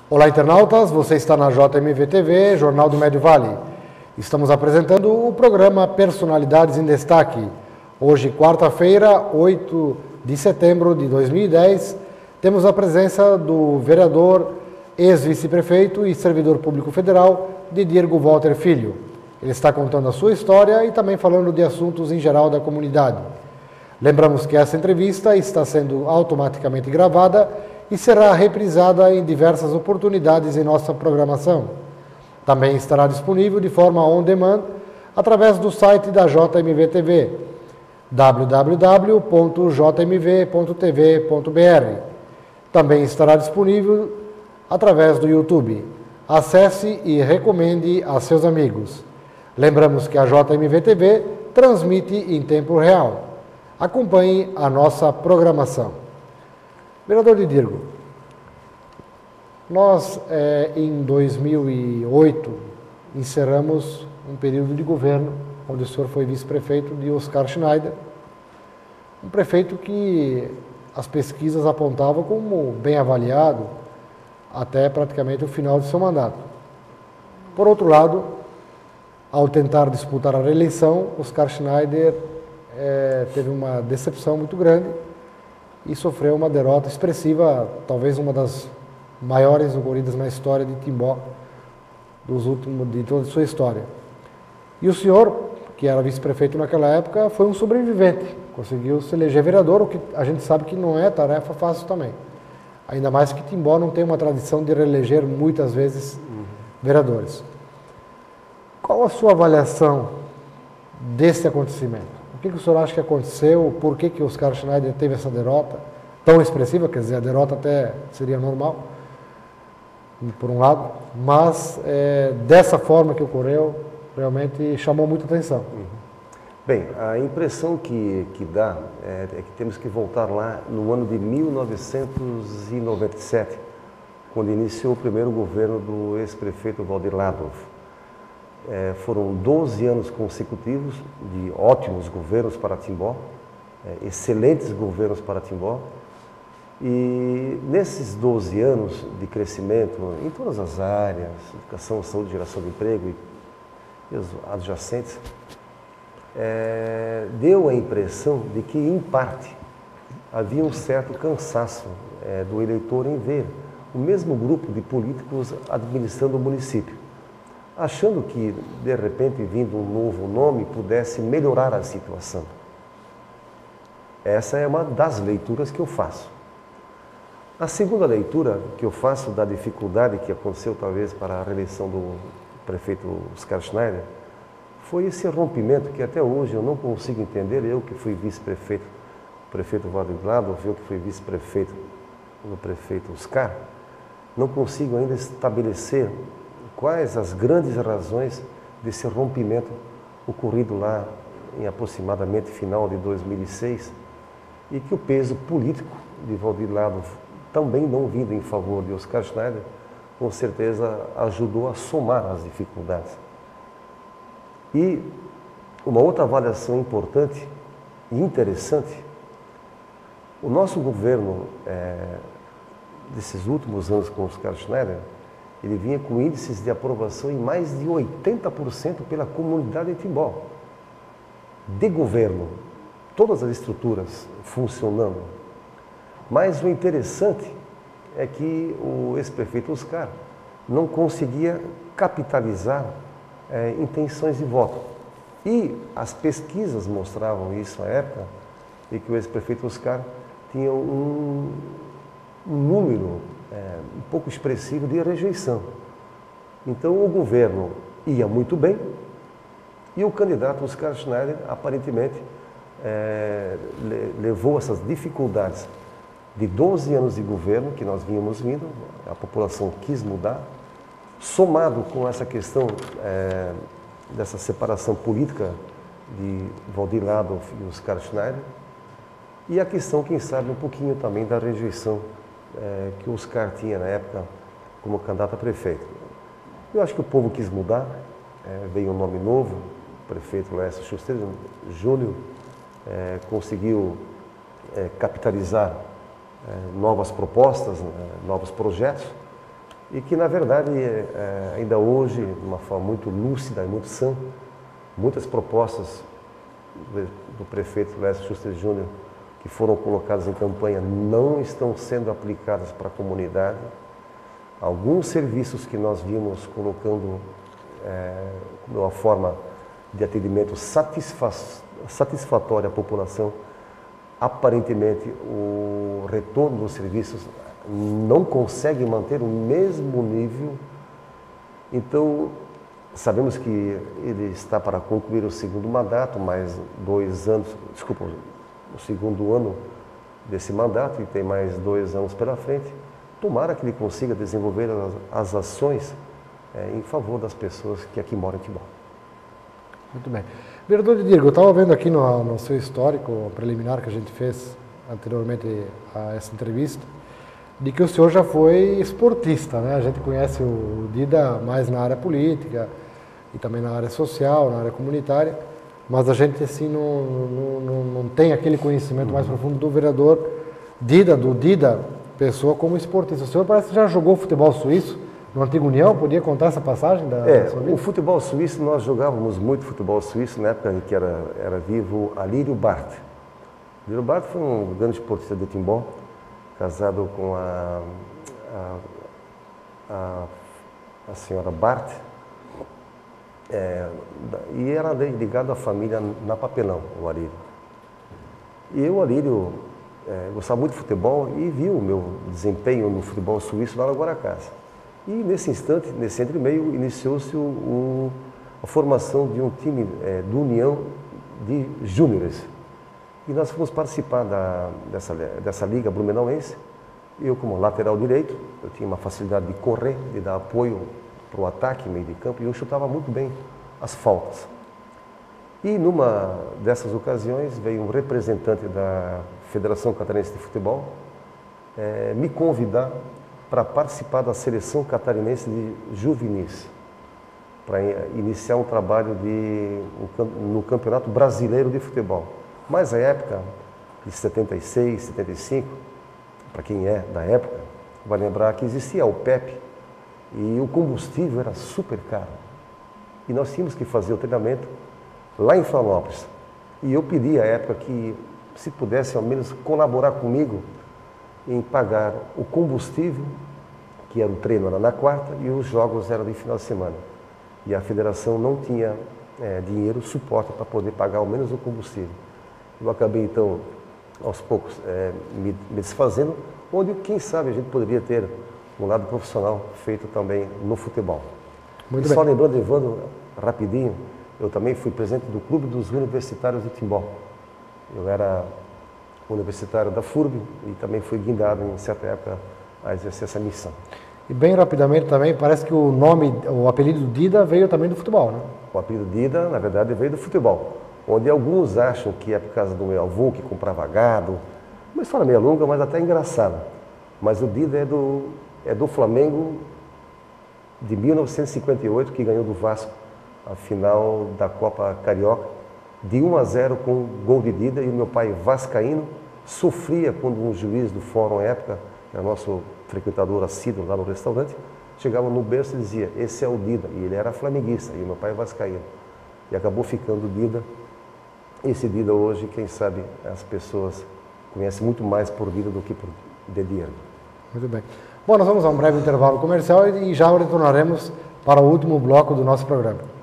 Olá, internautas, você está na JMV TV, Jornal do Médio Vale. Estamos apresentando o programa Personalidades em Destaque. Hoje, quarta-feira, 8 de setembro de 2010, temos a presença do vereador, ex-vice-prefeito e servidor público federal, Didirgo Walter Filho. Ele está contando a sua história e também falando de assuntos em geral da comunidade. Lembramos que essa entrevista está sendo automaticamente gravada e será reprisada em diversas oportunidades em nossa programação. Também estará disponível de forma on-demand através do site da JMV TV, www.jmv.tv.br. Também estará disponível através do YouTube. Acesse e recomende a seus amigos. Lembramos que a JMV TV transmite em tempo real. Acompanhe a nossa programação. Vereador Didirgo, nós em 2008 encerramos um período de governo onde o senhor foi vice-prefeito de Oscar Schneider, um prefeito que as pesquisas apontavam como bem avaliado até praticamente o final de seu mandato. Por outro lado, ao tentar disputar a reeleição, Oscar Schneider teve uma decepção muito grande e sofreu uma derrota expressiva, talvez uma das maiores ocorridas na história de Timbó, de toda a sua história. E o senhor, que era vice-prefeito naquela época, foi um sobrevivente, conseguiu se eleger vereador, o que a gente sabe que não é tarefa fácil também. Ainda mais que Timbó não tem uma tradição de reeleger muitas vezes vereadores. Qual a sua avaliação desse acontecimento? O que o senhor acha que aconteceu? Por que Oscar Schneider teve essa derrota tão expressiva? Quer dizer, a derrota até seria normal, por um lado, mas dessa forma que ocorreu, realmente chamou muita atenção. Bem, a impressão que dá é que temos que voltar lá no ano de 1997, quando iniciou o primeiro governo do ex-prefeito Valdir Ladolfo. Foram 12 anos consecutivos de ótimos governos para Timbó, excelentes governos para Timbó. E nesses 12 anos de crescimento em todas as áreas, educação, saúde, geração de emprego e os adjacentes, deu a impressão de que, em parte, havia um certo cansaço do eleitor em ver o mesmo grupo de políticos administrando o município, achando que, de repente, vindo um novo nome, pudesse melhorar a situação. Essa é uma das leituras que eu faço. A segunda leitura que eu faço da dificuldade que aconteceu, talvez, para a reeleição do prefeito Oscar Schneider, foi esse rompimento que até hoje eu não consigo entender, eu que fui vice-prefeito, o prefeito Valdir Ladolfo, eu que fui vice-prefeito do prefeito Oscar, não consigo ainda estabelecer quais as grandes razões desse rompimento ocorrido lá em aproximadamente final de 2006 e que o peso político de Valdir Ladolfo, também não vindo em favor de Oscar Schneider, com certeza ajudou a somar as dificuldades. E uma outra avaliação importante e interessante, o nosso governo desses últimos anos com Oscar Schneider, ele vinha com índices de aprovação em mais de 80% pela comunidade de Timbó. De governo, todas as estruturas funcionando. Mas o interessante é que o ex-prefeito Oscar não conseguia capitalizar intenções de voto. E as pesquisas mostravam isso à época, e que o ex-prefeito Oscar tinha um número um pouco expressivo de rejeição. Então o governo ia muito bem e o candidato Oscar Schneider aparentemente levou essas dificuldades de 12 anos de governo que nós vínhamos vindo, a população quis mudar, somado com essa questão dessa separação política de Valdir Ladolfo e Oscar Schneider, e a questão, quem sabe, um pouquinho também da rejeição que o Oscar tinha na época como candidato a prefeito. Eu acho que o povo quis mudar, veio um nome novo, o prefeito Laércio Schuster Júnior conseguiu capitalizar novas propostas, novos projetos, e que, na verdade, ainda hoje, de uma forma muito lúcida e muito sã, muitas propostas do prefeito Lécio Schuster Júnior que foram colocadas em campanha não estão sendo aplicadas para a comunidade. Alguns serviços que nós vimos colocando de uma forma de atendimento satisfatória à população, aparentemente o retorno dos serviços não consegue manter o mesmo nível. Então, sabemos que ele está para concluir o segundo mandato, mais 2 anos, desculpa, o segundo ano desse mandato, e tem mais 2 anos pela frente. Tomara que ele consiga desenvolver as ações em favor das pessoas que aqui moram em Timbó. Muito bem. Vereador Didier, eu estava vendo aqui no seu histórico preliminar que a gente fez anteriormente a essa entrevista, de que o senhor já foi esportista, né? A gente conhece o Dida mais na área política e também na área social, na área comunitária, mas a gente assim não tem aquele conhecimento mais profundo do vereador Dida, pessoa como esportista. O senhor parece que já jogou futebol suíço no Antigo União, podia contar essa passagem da sua vida? O futebol suíço, nós jogávamos muito futebol suíço na época em que era vivo Alírio Bart. Alírio Bart foi um grande esportista de Timbó, casado com a senhora Bart, e era ligado à família na Papelão, o Alírio. E o Alírio gostava muito de futebol e viu o meu desempenho no futebol suíço lá no Guaracás. E nesse instante, nesse entremeio, iniciou-se a formação de um time do União de Júniores. E nós fomos participar dessa liga blumenauense. Eu, como lateral direito, eu tinha uma facilidade de correr, de dar apoio para o ataque, meio de campo, e eu chutava muito bem as faltas. E numa dessas ocasiões veio um representante da Federação Catarinense de Futebol me convidar para participar da seleção catarinense de juvenis, para iniciar um trabalho no Campeonato Brasileiro de Futebol. Mas a época de 76, 75, para quem é da época, vai lembrar que existia o PEP e o combustível era super caro. E nós tínhamos que fazer o treinamento lá em Florianópolis. E eu pedi à época que se pudesse ao menos colaborar comigo em pagar o combustível, que era o treino era na quarta e os jogos eram de final de semana. E a federação não tinha dinheiro, suporte para poder pagar ao menos o combustível. Eu acabei então, aos poucos, me desfazendo, onde quem sabe a gente poderia ter um lado profissional feito também no futebol. Muito e bem. só lembrando, Evandro, rapidinho, eu também fui presidente do Clube dos Universitários de Timbó. Eu era universitário da FURB e também fui guindado em certa época a exercer essa missão. E bem rapidamente também, parece que o apelido Dida veio também do futebol, né? O apelido Dida, na verdade, veio do futebol, onde alguns acham que é por causa do meu avô que comprava gado, uma história meio longa, mas até engraçada. Mas o Dida é do Flamengo de 1958, que ganhou do Vasco a final da Copa Carioca, de 1-0 com gol de Dida, e o meu pai vascaíno sofria quando um juiz do fórum à época, que era nosso frequentador assíduo lá no restaurante, chegava no berço e dizia, esse é o Dida, e ele era flamenguista, e o meu pai vascaíno. E acabou ficando Dida. Esse Dida hoje, quem sabe, as pessoas conhecem muito mais por Dida do que por Didier. Muito bem. Bom, nós vamos a um breve intervalo comercial e já retornaremos para o último bloco do nosso programa.